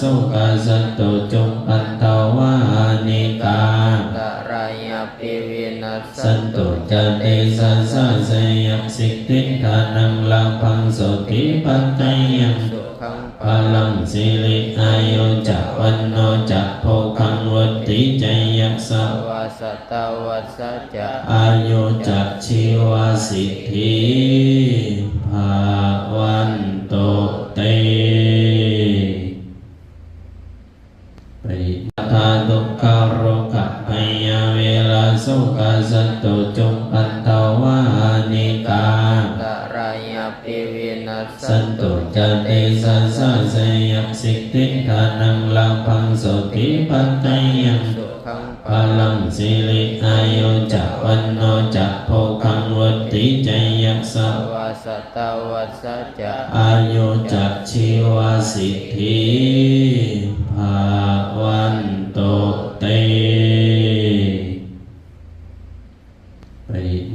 สุขัสตุจงอัตตวานิกาตรายปิวินัสสันตุจัตติสัสสะเสยสิกติทานังลังพังโสติปัจจยัง สุขัง พลังสิริอายุจักวันโนจักโภคังวัตติจยัสสะ วาสตาวัสสะจะ อายุจักชีวสิทธิภาวันโตเตปิทาทุกขโรคะพยาเวลาสุขัสตุจงอัตตวานิกาตรายปิวินัส สันตุจัตติสัสสะเสยสิกติทานังลังพังโสติปัจจยัง สุขัง พลังสิริอายุจักวันโนจักโภคังวัตติจยัสสะ วาสตาวัสสะจะ อายุจักชีวสิทธิภาว